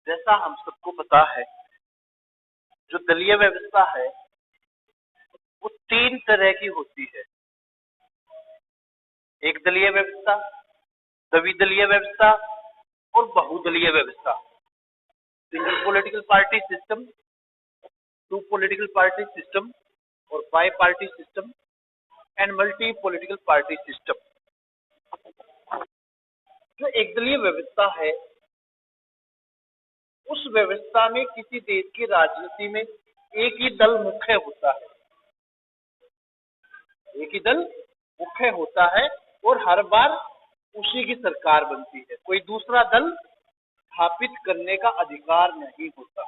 जैसा हम सबको पता है, जो दलीय व्यवस्था है वो 3 तरह की होती है। एक दलीय व्यवस्था, द्विदलीय व्यवस्था और बहुदलीय व्यवस्था। Single political party system, 2 political party system और bi party system and multi political party system. जो एक दलीय व्यवस्था है, उस व्यवस्था में किसी देश की राजनीति में एक ही दल मुख्य होता है, एक ही दल मुख्य होता है और हर बार उसी की सरकार बनती है। कोई दूसरा दल स्थापित करने का अधिकार नहीं होता।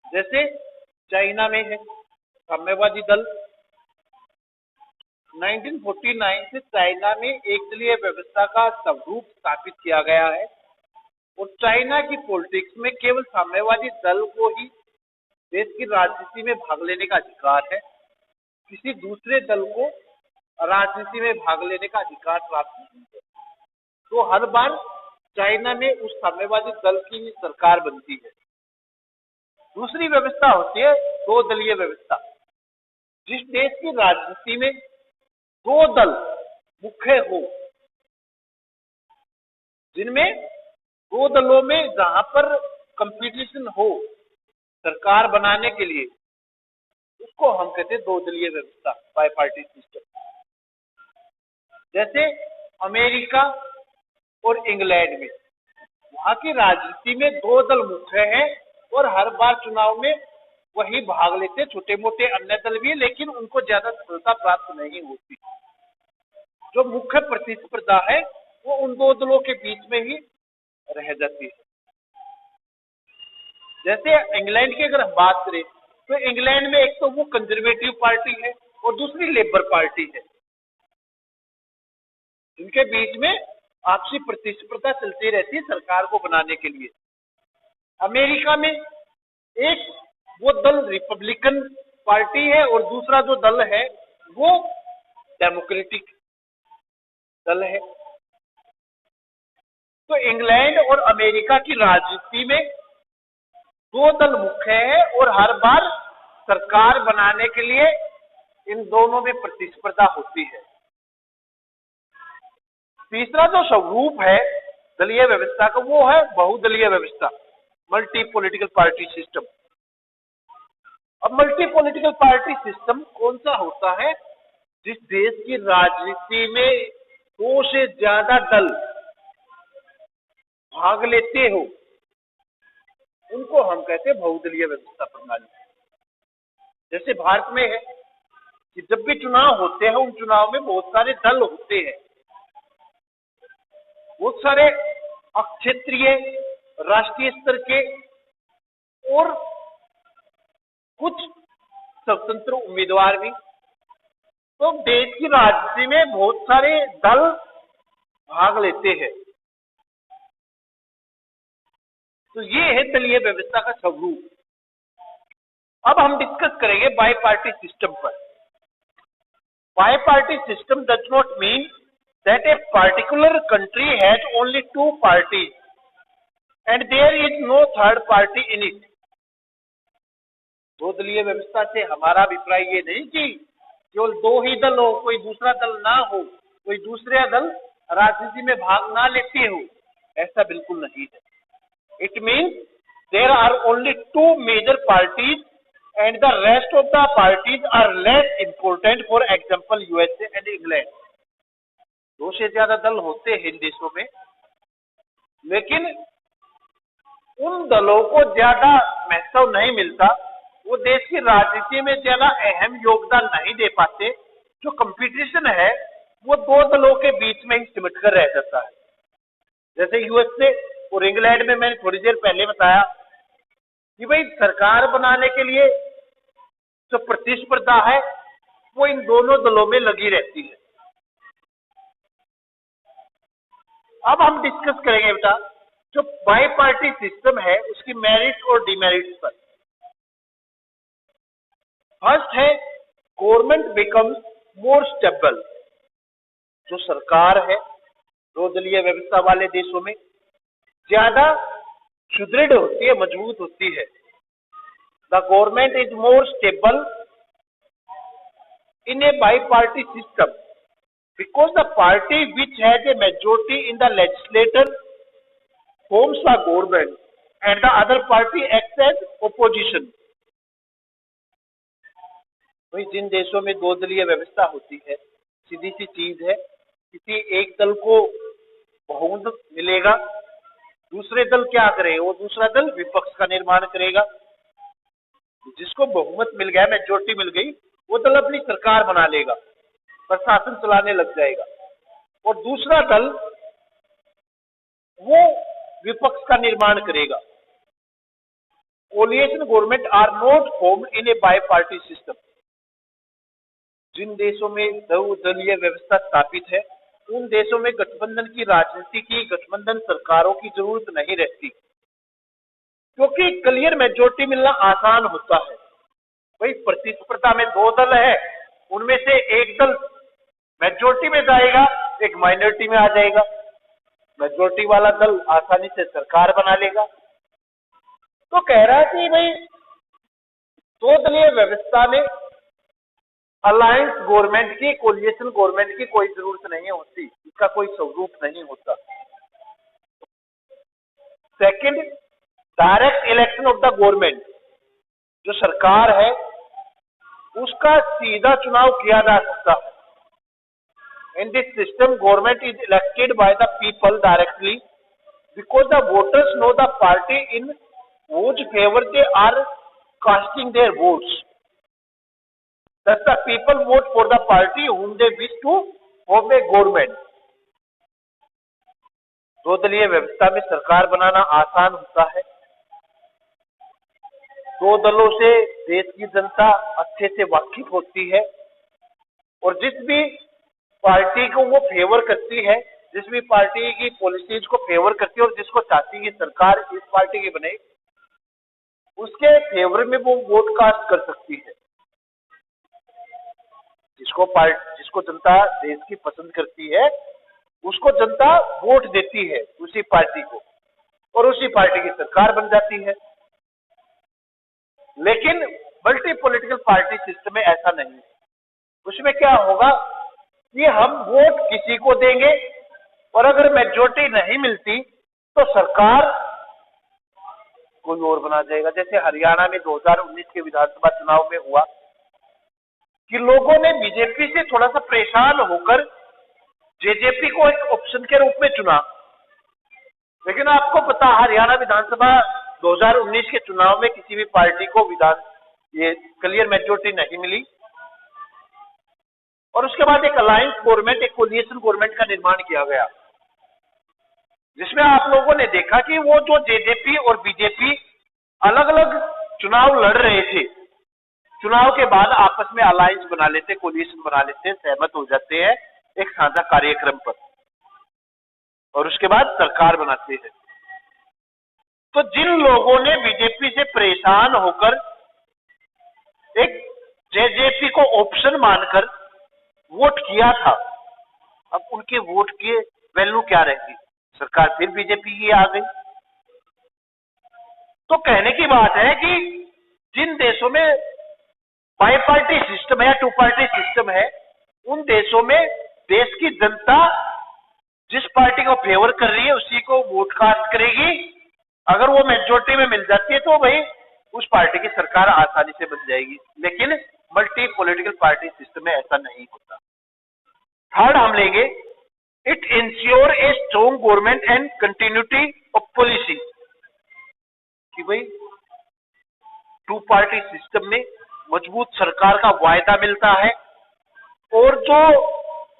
जैसे चाइना में है साम्यवादी दल। 1949 से चाइना में एक दलीय व्यवस्था का स्वरूप स्थापित किया गया है और चाइना की पॉलिटिक्स में केवल साम्यवादी दल को ही देश की राजनीति में भाग लेने का अधिकार है। किसी दूसरे दल को राजनीति में भाग लेने का अधिकार प्राप्त नहीं है। तो हर बार चाइना में उस साम्यवादी दल की सरकार बनती है। दूसरी व्यवस्था होती है 2 दलीय व्यवस्था। जिस देश की राजनीति में 2 दल मुख्य हो, जिनमें 2 दलों में जहां पर कंपटीशन हो सरकार बनाने के लिए, उसको हम कहते हैं 2 दलीय व्यवस्था, बाई पार्टी सिस्टम। जैसे अमेरिका और इंग्लैंड में वहां की राजनीति में 2 दल मुख्य हैं और हर बार चुनाव में वही भाग लेते। छोटे मोटे अन्य दल भी, लेकिन उनको ज्यादा सफलता प्राप्त नहीं होती। जो मुख्य प्रतिस्पर्धा है वो उन 2 दलों के बीच में ही रह जाती है। जैसे इंग्लैंड की अगर हम बात करें तो इंग्लैंड में एक तो वो कंजर्वेटिव पार्टी है और दूसरी लेबर पार्टी है। इनके बीच में आपसी प्रतिस्पर्धा चलती रहती है सरकार को बनाने के लिए। अमेरिका में एक वो दल रिपब्लिकन पार्टी है और दूसरा जो दल है वो डेमोक्रेटिक दल है। तो इंग्लैंड और अमेरिका की राजनीति में 2 दल मुख्य है और हर बार सरकार बनाने के लिए इन दोनों में प्रतिस्पर्धा होती है। तीसरा जो स्वरूप है दलीय व्यवस्था का वो है बहुदलीय व्यवस्था, मल्टी पॉलिटिकल पार्टी सिस्टम। अब मल्टी पॉलिटिकल पार्टी सिस्टम कौन सा होता है? जिस देश की राजनीति में 2 से ज्यादा दल भाग लेते हो, उनको हम कहते हैं बहुदलीय व्यवस्था प्रणाली। जैसे भारत में है कि जब भी चुनाव होते हैं, उन चुनाव में बहुत सारे दल होते हैं, बहुत सारे क्षेत्रीय, राष्ट्रीय स्तर के और कुछ स्वतंत्र उम्मीदवार भी। तो देश की राजनीति में बहुत सारे दल भाग लेते हैं। तो ये है दलीय व्यवस्था का स्वरूप। अब हम डिस्कस करेंगे बाई पार्टी सिस्टम पर। By party system does not mean that a particular country has only 2 parties and there is no third party in it। 2 दलीय व्यवस्था से हमारा अभिप्राय ये नहीं कि केवल 2 ही दल हो, कोई दूसरा दल ना हो, कोई दूसरा दल राजनीति में भाग ना लेते हो, ऐसा बिल्कुल नहीं है। It means there are only 2 major parties and the rest of the parties are less important, for example USA and England। 2 से ज्यादा दल होते हैं इन देशों में, लेकिन उन दलों को ज्यादा महत्व नहीं मिलता, वो देश की राजनीति में ज्यादा अहम योगदान नहीं दे पाते। जो कंपटीशन है वो 2 दलों के बीच में ही सिमट कर रह जाता है। जैसे यूएसए और इंग्लैंड में मैंने थोड़ी देर पहले बताया कि भाई सरकार बनाने के लिए जो प्रतिस्पर्धा है वो इन दोनों दलों में लगी रहती है। अब हम डिस्कस करेंगे बेटा जो बाई पार्टी सिस्टम है उसकी मेरिट और डिमेरिट्स पर। फर्स्ट है गवर्नमेंट बिकम्स मोर स्टेबल। जो सरकार है 2 दलीय व्यवस्था वाले देशों में ज्यादा सुदृढ़ होती है, मजबूत होती है। The government is more stable in a bi-party system because the party which has a majority in the legislature forms the government and the other party acts as opposition। वही जिन देशों में दो दलीय व्यवस्था होती है, सीधी सी चीज है, किसी एक दल को बहुमत मिलेगा, दूसरे दल क्या करेगा, वो दूसरा दल विपक्ष का निर्माण करेगा। जिसको बहुमत मिल गया, मेजोरिटी मिल गई, वो दल अपनी सरकार बना लेगा, प्रशासन चलाने लग जाएगा, और दूसरा दल वो विपक्ष का निर्माण करेगा। Coalition government are not formed in a bi party system. जिन देशों में बहुदलीय व्यवस्था स्थापित है, उन देशों में गठबंधन की राजनीति की, गठबंधन सरकारों की जरूरत नहीं रहती, क्योंकि क्लियर मेजोरिटी मिलना आसान होता है। वही प्रतिस्पर्धा में दो दल है, उनमें से एक दल मेजोरिटी में जाएगा, एक माइनॉरिटी में आ जाएगा। मेजोरिटी वाला दल आसानी से सरकार बना लेगा। तो कह रहा है कि भाई दो दलीय व्यवस्था में अलायंस गवर्नमेंट की, कोलिएशन गवर्नमेंट की कोई जरूरत नहीं होती, इसका कोई स्वरूप नहीं होता। Second, direct election of the government. जो सरकार है उसका सीधा चुनाव किया जा सकता है। In this system government is elected by the people directly because the voters know the party in whose favor they are casting their votes. Thus the people vote for the party whom they wish to form a government. दो दलीय व्यवस्था में सरकार बनाना आसान होता है। दो दलों से देश की जनता अच्छे से वाकिफ होती है, और जिस भी पार्टी को वो फेवर करती है, जिस भी पार्टी की पॉलिसीज को फेवर करती है और जिसको चाहती है कि सरकार इस पार्टी की बने, उसके फेवर में वो वोट कास्ट कर सकती है। जिसको जनता देश की पसंद करती है, उसको जनता वोट देती है उसी पार्टी को, और उसी पार्टी की सरकार बन जाती है। लेकिन मल्टी पॉलिटिकल पार्टी सिस्टम में ऐसा नहीं है। उसमें क्या होगा कि हम वोट किसी को देंगे, और अगर मेजोरिटी नहीं मिलती तो सरकार कोई और बना जाएगा। जैसे हरियाणा में 2019 के विधानसभा चुनाव में हुआ कि लोगों ने बीजेपी से थोड़ा सा परेशान होकर जेजेपी को एक ऑप्शन के रूप में चुना। लेकिन आपको पता, हरियाणा विधानसभा 2019 के चुनाव में किसी भी पार्टी को ये क्लियर मेजोरिटी नहीं मिली, और उसके बाद एक अलायंस गवर्नमेंट, एक कोलिएशन गवर्नमेंट का निर्माण किया गया, जिसमें आप लोगों ने देखा कि वो जो जेजेपी और बीजेपी अलग अलग चुनाव लड़ रहे थे, चुनाव के बाद आपस में अलायंस बना लेते, कोलिएशन बना लेते, सहमत हो जाते हैं एक साझा कार्यक्रम पर, और उसके बाद सरकार बनाते हैं। तो जिन लोगों ने बीजेपी से परेशान होकर एक जेजेपी को ऑप्शन मानकर वोट किया था, अब उनके वोट की वैल्यू क्या रहेगी? सरकार फिर बीजेपी की आ गई। तो कहने की बात है कि जिन देशों में बाई पार्टी सिस्टम है या टू पार्टी सिस्टम है, उन देशों में देश की जनता जिस पार्टी को फेवर कर रही है उसी को वोट कास्ट करेगी। अगर वो मेजोरिटी में मिल जाती है तो भाई उस पार्टी की सरकार आसानी से बन जाएगी। लेकिन मल्टी पॉलिटिकल पार्टी सिस्टम में ऐसा नहीं होता। थर्ड हम लेंगे, it ensure a strong government and continuity of policy. कि भाई टू पार्टी सिस्टम में मजबूत सरकार का वायदा मिलता है, और जो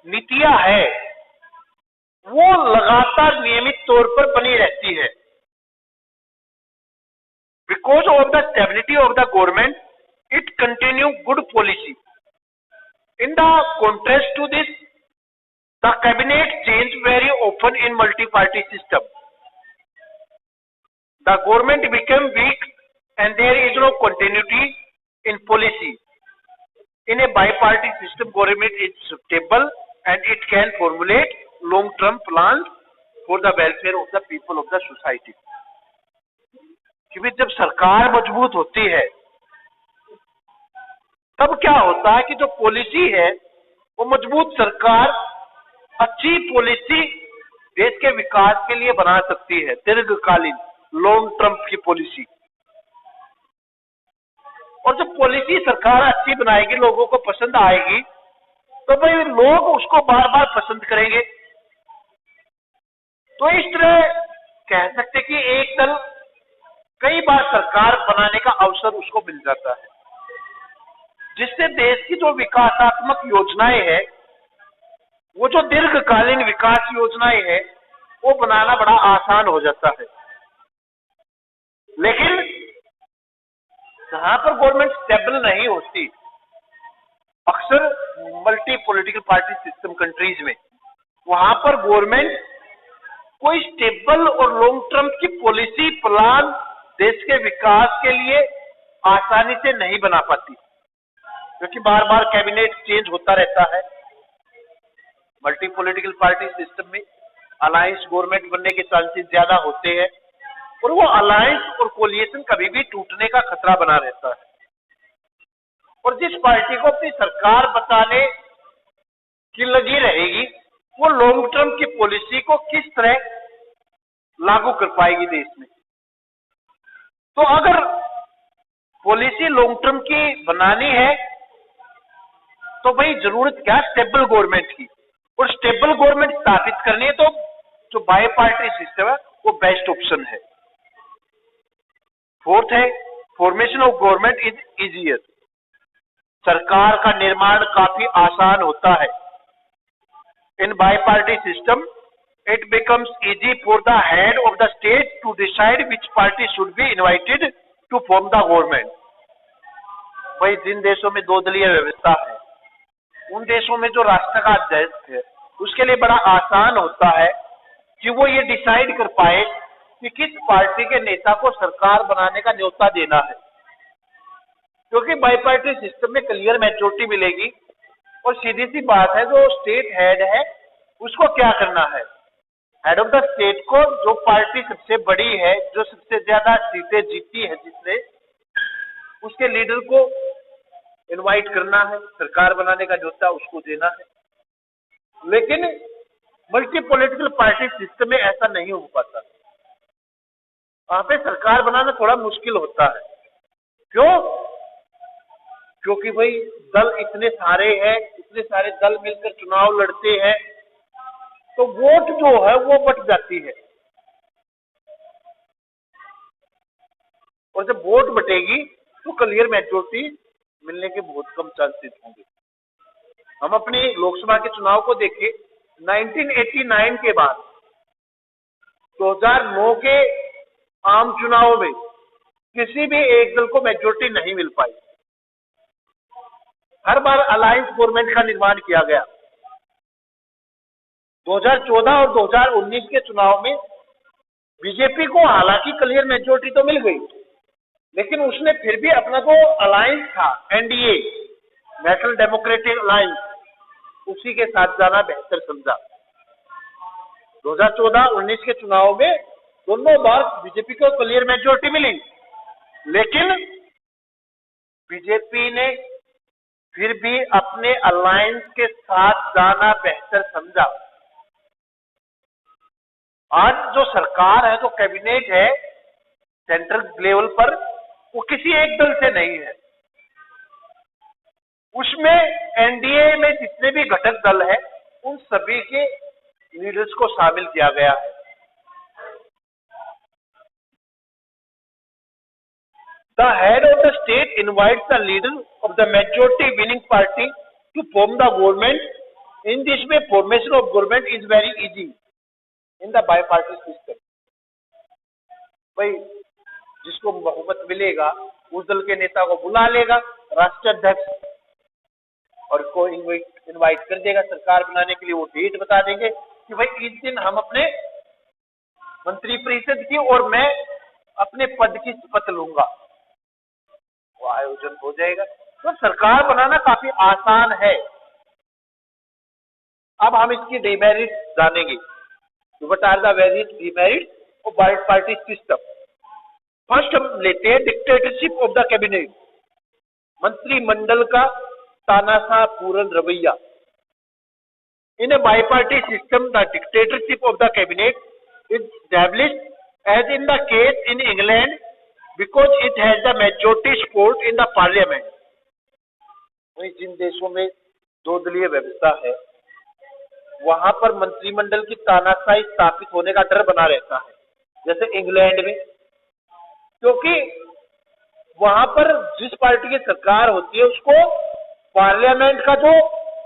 नीतियां है वो लगातार नियमित तौर पर बनी रहती है। Because of the stability of the government it continue good policy. In the contrast to this the cabinet change very often in multi party system. The government became weak and there is no continuity in policy. In a bi-party system, government is stable and it can formulate long-term plans for the welfare of the people of the society. कि भाई जब सरकार मजबूत होती है तब क्या होता है कि जो पॉलिसी है वो मजबूत सरकार अच्छी पॉलिसी देश के विकास के लिए बना सकती है, दीर्घकालीन लॉन्ग टर्म की पॉलिसी। और जब पॉलिसी सरकार अच्छी बनाएगी, लोगों को पसंद आएगी, तो भाई लोग उसको बार बार पसंद करेंगे। तो इस तरह कह सकते कि एक दल कई बार सरकार बनाने का अवसर उसको मिल जाता है, जिससे देश की जो विकासात्मक योजनाएं हैं, वो जो दीर्घकालीन विकास योजनाएं हैं, वो बनाना बड़ा आसान हो जाता है। लेकिन जहां पर गवर्नमेंट स्टेबल नहीं होती, अक्सर multi political party system countries में, वहां पर गवर्नमेंट कोई स्टेबल और लॉन्ग टर्म की पॉलिसी प्लान देश के विकास के लिए आसानी से नहीं बना पाती, क्योंकि बार बार कैबिनेट चेंज होता रहता है। मल्टी पॉलिटिकल पार्टी सिस्टम में अलायंस गवर्नमेंट बनने के चांसेस ज्यादा होते हैं, और वो अलायंस और कोलिएशन कभी भी टूटने का खतरा बना रहता है। और जिस पार्टी को अपनी सरकार बचाने की लगी रहेगी, वो लॉन्ग टर्म की पॉलिसी को किस तरह लागू कर पाएगी देश में। तो अगर पॉलिसी लॉन्ग टर्म की बनानी है तो भाई जरूरत क्या, स्टेबल गवर्नमेंट की। और स्टेबल गवर्नमेंट स्थापित करनी है तो जो बाई पार्टी सिस्टम है वो बेस्ट ऑप्शन है। फोर्थ है, formation of government is easier. सरकार का निर्माण काफी आसान होता है। In bi party system it becomes easy for the head of the state to decide which party should be invited to form the government। भाई जिन देशों में दो दलीय व्यवस्था है, उन देशों में जो राष्ट्र का अध्यक्ष है उसके लिए बड़ा आसान होता है कि वो ये डिसाइड कर पाए कि किस पार्टी के नेता को सरकार बनाने का न्योता देना है, क्योंकि बाई पार्टी सिस्टम में क्लियर मेजोरिटी मिलेगी। और सीधी सी बात है, जो स्टेट हेड है उसको क्या करना है, हेड ऑफ द स्टेट को जो पार्टी सबसे बड़ी है, जो सबसे ज्यादा सीटें जीती है जिसने, उसके लीडर को इनवाइट करना है, सरकार बनाने का न्योता उसको देना है। लेकिन मल्टी पॉलिटिकल पार्टी सिस्टम में ऐसा नहीं हो पाता। वहां पे सरकार बनाना थोड़ा मुश्किल होता है। क्यों? क्योंकि भाई दल इतने सारे हैं, इतने सारे दल मिलकर चुनाव लड़ते हैं, तो वोट जो है वो बट जाती है। और जब वोट बटेगी तो क्लियर मेजोरिटी मिलने के बहुत कम चांसेस होंगे। हम अपनी लोकसभा के चुनाव को देखें, 1989 के बाद 2009 के आम चुनाव में किसी भी एक दल को मेजोरिटी नहीं मिल पाई। हर बार अलायंस गवर्नमेंट का निर्माण किया गया। 2014 और 2019 के चुनाव में बीजेपी को हालांकि क्लियर मेजोरिटी तो मिल गई, लेकिन उसने फिर भी अपना जो अलायंस था, एनडीए, नेशनल डेमोक्रेटिक अलायंस, उसी के साथ जाना बेहतर समझा। 2014-19 के चुनाव में दोनों बार बीजेपी को क्लियर मेजोरिटी मिली, लेकिन बीजेपी ने फिर भी अपने अलायंस के साथ जाना बेहतर समझा। आज जो सरकार है, जो कैबिनेट है सेंट्रल लेवल पर, वो किसी एक दल से नहीं है। उसमें एनडीए में जितने भी घटक दल है उन सभी के लीडर्स को शामिल किया गया है। The head of the state invites the leader of the majority winning party to form the government. In this way, formation of government is very easy in the biparty system। भाई जिसको बहुमत मिलेगा उस दल के नेता को बुला लेगा राष्ट्रीय अध्यक्ष, और को इनवाइट कर देगा सरकार बनाने के लिए। वो डेट बता देंगे कि भाई इस दिन हम अपने मंत्री परिषद की और मैं अपने पद की शपथ लूंगा, वो आयोजन हो जाएगा। तो सरकार बनाना काफी आसान है। अब हम इसकी डिमेरिट जानेंगे। What are the various demerits of bi party system. First हम लेते हैं डिक्टेटरशिप ऑफ द कैबिनेट, मंत्रिमंडल का तानाशाह पूर्ण रवैया। In a bi party system the dictatorship of the cabinet is established as in the case in England because it has the majority support in the parliament। वही जिन देशों में दो दलीय व्यवस्था है वहां पर मंत्रिमंडल की तानाशाही स्थापित होने का डर बना रहता है, जैसे इंग्लैंड में, क्योंकि वहां पर जिस पार्टी की सरकार होती है उसको पार्लियामेंट का जो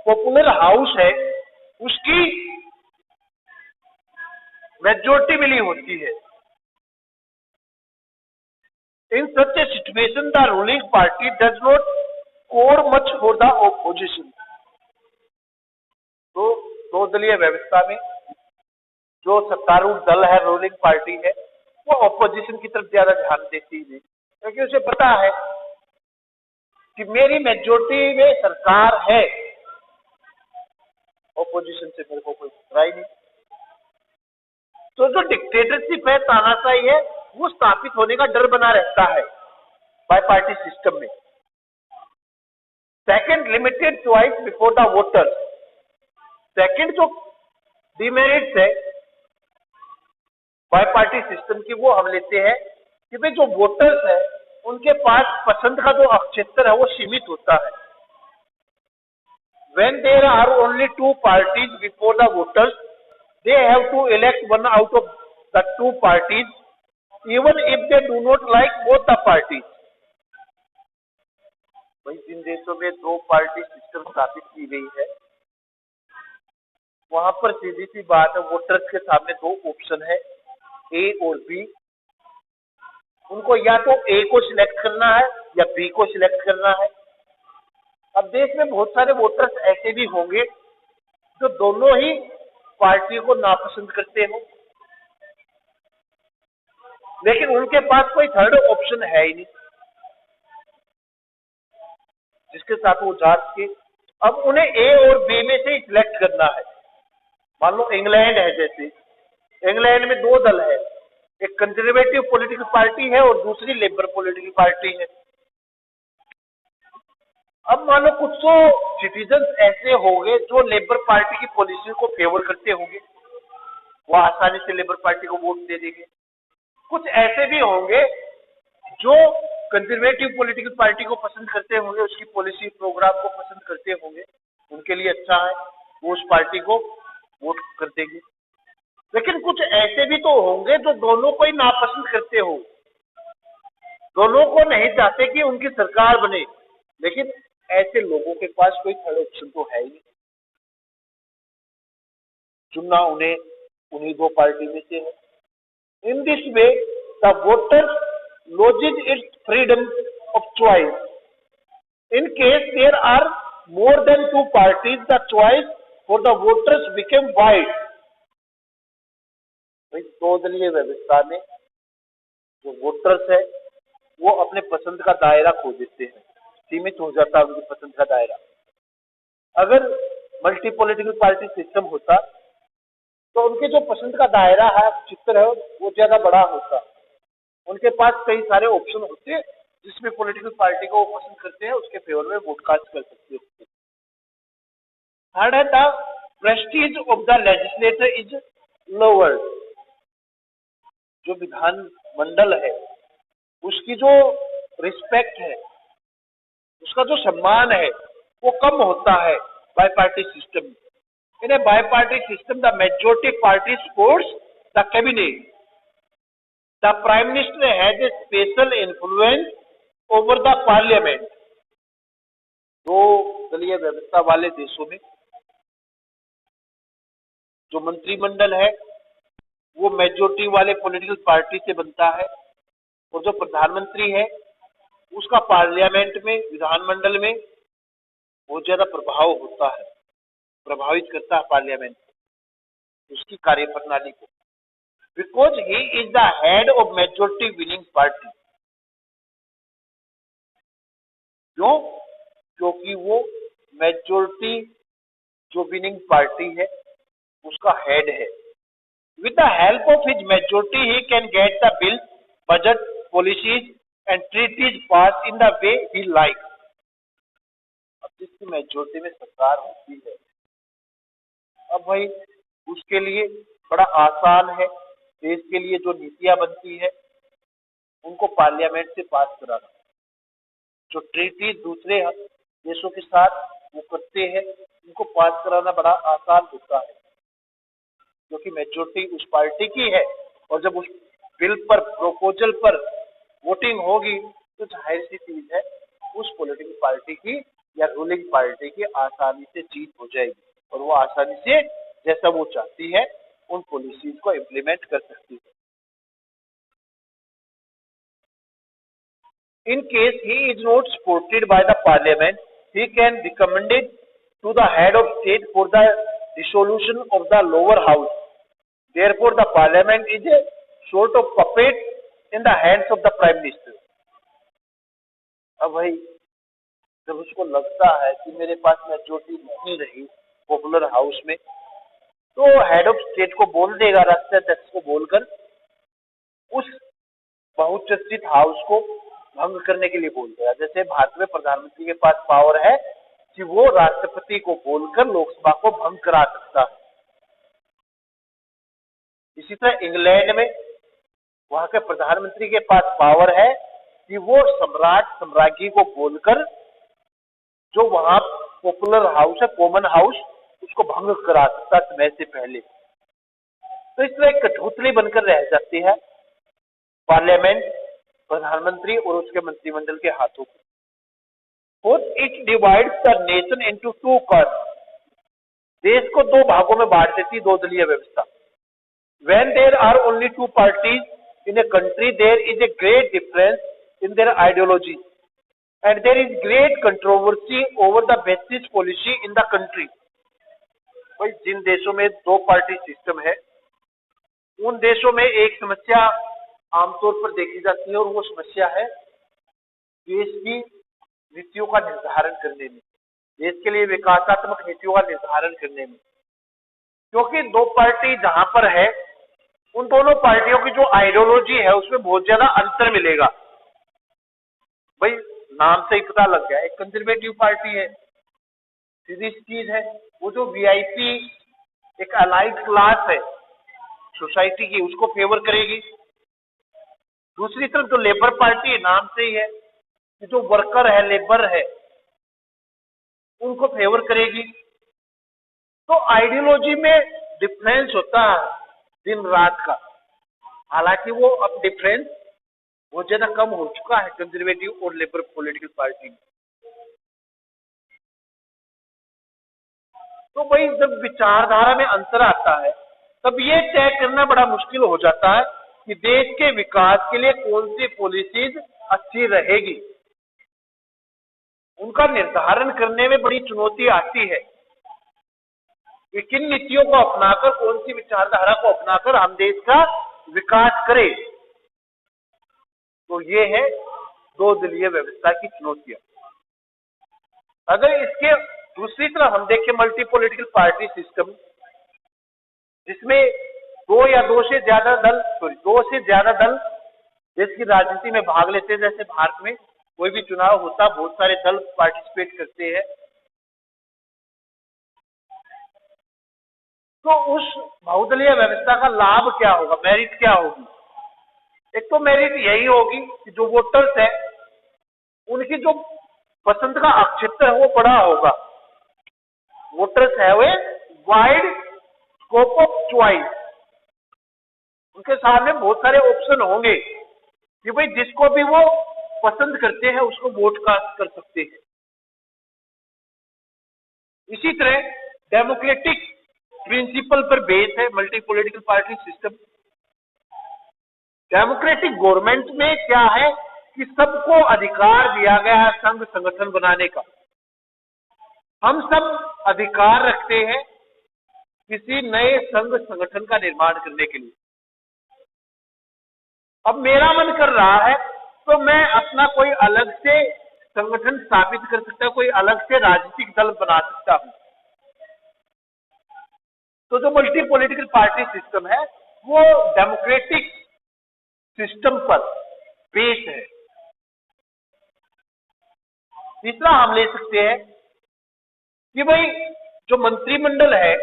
पॉपुलर हाउस है उसकी मेजोरिटी मिली होती है। In such a situation the ruling party does not care much for the opposition. तो दो दलीय व्यवस्था में जो सत्तारूढ़ दल है, रूलिंग पार्टी है, वो ऑपोजिशन की तरफ ज्यादा ध्यान देती नहीं, क्योंकि उसे पता है कि मेरी मेजोरिटी में सरकार है, ऑपोजिशन से मेरे को कोई खतरा ही नहीं। तो जो डिक्टेटरशिप है, तानाशाही है, वो स्थापित होने का डर बना रहता है बाई पार्टी सिस्टम में। Second, limited choice before the voters. Second जो डिमेरिट्स है बाई पार्टी सिस्टम की वो हम लेते हैं कि भाई जो वोटर्स है उनके पास पसंद का जो क्षेत्र है वो सीमित होता है। When there are only two parties before the voters, they have to elect one out of the two parties, even if they do not like both the parties। वही जिन देशों में दो पार्टी सिस्टम स्थापित की गई है वहां पर सीधी सी बात है, वोटर्स के सामने दो ऑप्शन है, ए और बी। उनको या तो ए को सिलेक्ट करना है या बी को सिलेक्ट करना है। अब देश में बहुत सारे वोटर्स ऐसे भी होंगे जो दोनों ही पार्टी को नापसंद करते हो, लेकिन उनके पास कोई थर्ड ऑप्शन है ही नहीं जिसके साथ वो जा सके। अब उन्हें ए और बी में से सिलेक्ट करना है। मान लो इंग्लैंड है, जैसे इंग्लैंड में दो दल है, एक कंजर्वेटिव पॉलिटिकल पार्टी है और दूसरी लेबर पॉलिटिकल पार्टी है। अब मान लो कुछ तो सिटीजन ऐसे होंगे जो लेबर पार्टी की पॉलिसी को फेवर करते होंगे, वो आसानी से लेबर पार्टी को वोट दे देंगे। कुछ ऐसे भी होंगे जो कंजर्वेटिव पॉलिटिकल पार्टी को पसंद करते होंगे, उसकी पॉलिसी प्रोग्राम को पसंद करते होंगे, उनके लिए अच्छा है, वो उस पार्टी को वोट कर देंगे। लेकिन कुछ ऐसे भी तो होंगे जो दोनों को ही नापसंद करते हो, दोनों को नहीं चाहते कि उनकी सरकार बने, लेकिन ऐसे लोगों के पास कोई थर्ड ऑप्शन तो है ही नहीं, चुनना उन्हें उन्हीं दो पार्टी में से है। In this way the voters loses its freedom of choice। In case there are more than two parties, the choice for the voters became wide। दो दलीय व्यवस्था में जो वोटर्स है वो अपने पसंद का दायरा खो देते हैं, सीमित हो जाता है उनकी पसंद का दायरा। अगर मल्टी पॉलिटिकल पार्टी सिस्टम होता तो उनके जो पसंद का दायरा है, चित्र है, वो ज्यादा बड़ा होता। उनके पास कई सारे ऑप्शन होते हैं जिसमें पॉलिटिकल पार्टी को वो पसंद करते हैं उसके फेवर में वोट कास्ट कर सकते हैं। थर्ड है the Prestige of the legislator is lower. जो विधान मंडल है उसकी जो रिस्पेक्ट है, उसका जो सम्मान है वो कम होता है by party system. In a bi party system the majority party supports the cabinet. The Prime Minister has a special influence over the Parliament। दो दलीय व्यवस्था वाले देशों में जो मंत्रिमंडल है वो मेजोरिटी वाले पॉलिटिकल पार्टी से बनता है और जो प्रधानमंत्री है उसका पार्लियामेंट में, विधानमंडल में बहुत ज्यादा प्रभाव होता है, प्रभावित करता है पार्लियामेंट उसकी कार्यप्रणाली को। Because he is the head of majority winning party। क्यों? क्योंकि वो मेजोरिटी जो विनिंग पार्टी है उसका हेड है। With the help of his majority he can get the bill, budget, policies and treaties passed in the way he likes. अब जिसकी majority में सरकार होती है, अब भाई उसके लिए बड़ा आसान है, देश के लिए जो नीतियां बनती है उनको पार्लियामेंट से पास कराना। जो ट्रीटी दूसरे देशों के साथ वो करते हैं उनको पास कराना बड़ा आसान होता है, क्योंकि मेजोरिटी उस पार्टी की है। और जब उस बिल पर, प्रोपोजल पर वोटिंग होगी तो जाहिर सी चीज है उस पॉलिटिकल पार्टी की या रूलिंग पार्टी की आसानी से जीत हो जाएगी और वो आसानी से जैसा वो चाहती है उन पॉलिसीज को इम्प्लीमेंट कर सकती है। In case he is not supported by the parliament, he can recommend it to the head of state for the dissolution of the lower house. Therefore, the parliament is a sort of puppet in the hands of the prime minister. अब भाई जब उसको लगता है कि मेरे पास majority नहीं रही पॉपुलर हाउस में, तो हेड ऑफ स्टेट को बोल देगा, राष्ट्राध्यक्ष को बोलकर उस बहुचर्चित हाउस को भंग करने के लिए बोल देगा। जैसे भारत में प्रधानमंत्री के पास पावर है कि वो राष्ट्रपति को बोलकर लोकसभा को भंग करा सकता है। इसी तरह इंग्लैंड में वहां के प्रधानमंत्री के पास पावर है कि वो सम्राट सम्राज्ञी को बोलकर जो वहां पॉपुलर हाउस है, कॉमन हाउस, उसको भंग करा सकता समय से पहले। तो इस तरह एक कठपुतली बनकर रह जाती है पार्लियामेंट प्रधानमंत्री और उसके मंत्रिमंडल के हाथों में। Fourth, it divides the nation into two caste. देश को दो भागों में बांट देती दो दलीय व्यवस्था। When there are only two parties in a country, there is a great difference in their ideology, and there is great controversy over the basis policy in the country. भाई जिन देशों में दो पार्टी सिस्टम है उन देशों में एक समस्या आमतौर पर देखी जाती है और वो समस्या है देश की नीतियों का निर्धारण करने में, देश के लिए विकासात्मक नीतियों का निर्धारण करने में। क्योंकि दो पार्टी जहां पर है उन दोनों पार्टियों की जो आइडियोलॉजी है उसमें बहुत ज्यादा अंतर मिलेगा। भाई नाम से ही पता लग गया, एक कंजर्वेटिव पार्टी है, सीधी चीज है, वो जो वीआईपी एक अलाइड क्लास है सोसाइटी की उसको फेवर करेगी। दूसरी तरफ जो लेबर पार्टी है, नाम से ही है कि जो वर्कर है, लेबर है, उनको फेवर करेगी। तो आइडियोलॉजी में डिफरेंस होता है दिन रात का। हालांकि वो अब डिफरेंस बहुत ज्यादा कम हो चुका है कंजर्वेटिव और लेबर पॉलिटिकल पार्टी में। तो भाई जब विचारधारा में अंतर आता है तब ये तय करना बड़ा मुश्किल हो जाता है कि देश के विकास के लिए कौन सी पॉलिसीज अच्छी रहेगी। उनका निर्धारण करने में बड़ी चुनौती आती है कि किन नीतियों को अपनाकर, कौन सी विचारधारा को अपनाकर हम देश का विकास करें। तो ये है दो दलीय व्यवस्था की चुनौतियां। अगर इसके दूसरी तरफ हम देखें मल्टी पॉलिटिकल पार्टी सिस्टम, जिसमें दो से ज्यादा दल देश की राजनीति में भाग लेते हैं। जैसे भारत में कोई भी चुनाव होता, बहुत सारे दल पार्टिसिपेट करते हैं। तो उस बहुदलीय व्यवस्था का लाभ क्या होगा, मेरिट क्या होगी? एक तो मेरिट यही होगी कि जो वोटर्स है उनकी जो पसंद का क्षेत्र है वो बड़ा होगा। वोटर्स है वे वाइड स्कोप ऑफ चॉइस, उनके सामने बहुत सारे ऑप्शन होंगे कि भाई जिसको भी वो पसंद करते हैं उसको वोट कास्ट कर सकते हैं। इसी तरह डेमोक्रेटिक प्रिंसिपल पर बेस है multi political party system. Democratic government में क्या है कि सबको अधिकार दिया गया है संघ संगठन बनाने का। हम सब अधिकार रखते हैं किसी नए संघ संगठन का निर्माण करने के लिए। अब मेरा मन कर रहा है तो मैं अपना कोई अलग से संगठन स्थापित कर सकता हूं, कोई अलग से राजनीतिक दल बना सकता हूं। तो जो मल्टी पॉलिटिकल पार्टी सिस्टम है वो डेमोक्रेटिक सिस्टम पर बेस है। तीसरा हम ले सकते हैं कि भाई जो मंत्रिमंडल है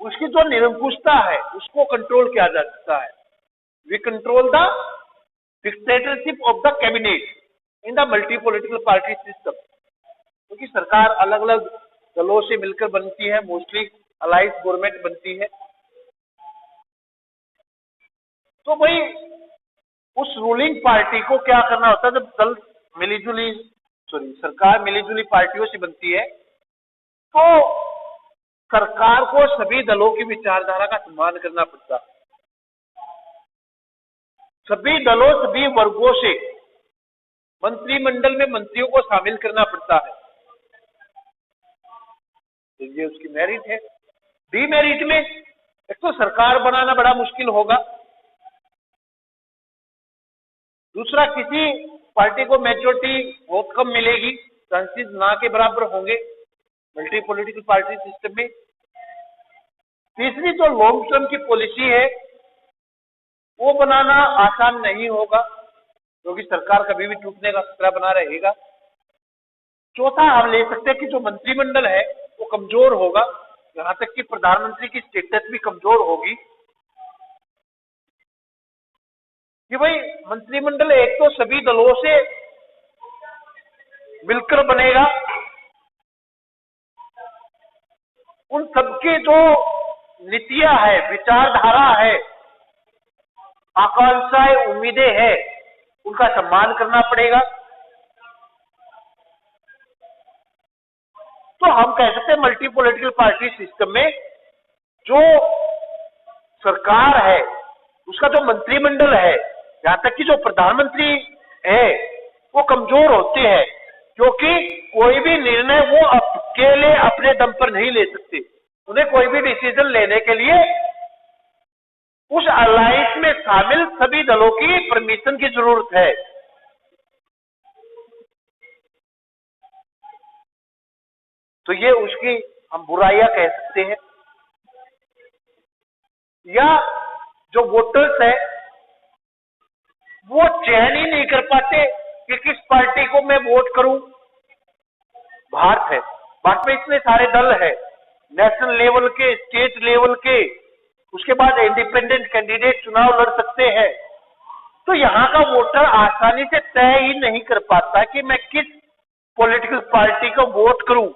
उसकी जो निरंकुशता है उसको कंट्रोल किया जा सकता है। We control the dictatorship of the cabinet in the multi political party system, क्योंकि सरकार अलग अलग दलों से मिलकर बनती है, मोस्टली अलायंस गवर्नमेंट बनती है। तो भाई उस रूलिंग पार्टी को क्या करना होता है, जब दल मिलीजुली सरकार मिलीजुली पार्टियों से बनती है तो सरकार को सभी दलों की विचारधारा का सम्मान करना पड़ता है। सभी दलों सभी वर्गों से मंत्रिमंडल में मंत्रियों को शामिल करना पड़ता है। तो ये उसकी मेरिट है। डीमेरिट में एक तो सरकार बनाना बड़ा मुश्किल होगा, दूसरा किसी पार्टी को मेजोरिटी बहुत कम मिलेगी, चांसेस ना के बराबर होंगे मल्टी पॉलिटिकल पार्टी सिस्टम में। तीसरी जो लॉन्ग टर्म की पॉलिसी है वो बनाना आसान नहीं होगा, क्योंकि सरकार कभी भी टूटने का खतरा बना रहेगा। चौथा हम ले सकते हैं कि जो मंत्रिमंडल है वो कमजोर होगा, यहां तक कि प्रधानमंत्री की स्टेटस भी कमजोर होगी। कि भाई मंत्रिमंडल एक तो सभी दलों से मिलकर बनेगा, उन सबके जो नीतियां है, विचारधारा है, आकांक्षाएं, उम्मीदें हैं, उनका सम्मान करना पड़ेगा। तो हम कह सकते हैं मल्टी पॉलिटिकल पार्टी सिस्टम में जो सरकार है उसका जो मंत्रिमंडल है, यहां तक कि जो प्रधानमंत्री है वो कमजोर होते हैं, क्योंकि कोई भी निर्णय वो अकेले अपने दम पर नहीं ले सकते। उन्हें कोई भी डिसीजन लेने के लिए उस अलायंस में शामिल सभी दलों की परमिशन की जरूरत है। तो ये उसकी हम बुराइयां कह सकते हैं। या जो वोटर्स है वो चयन ही नहीं कर पाते कि किस पार्टी को मैं वोट करूं। भारत में इतने सारे दल है, नेशनल लेवल के, स्टेट लेवल के, उसके बाद इंडिपेंडेंट कैंडिडेट चुनाव लड़ सकते हैं। तो यहाँ का वोटर आसानी से तय ही नहीं कर पाता कि मैं किस पॉलिटिकल पार्टी को वोट करूं,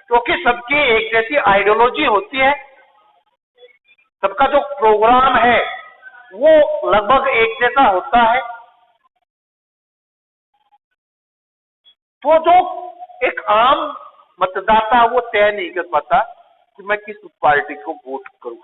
क्योंकि सबकी एक जैसी आइडियोलॉजी होती है, सबका जो प्रोग्राम है वो लगभग एक जैसा होता है। तो जो एक आम मतदाता वो तय नहीं कर पाता कि मैं किस पार्टी को वोट करूं।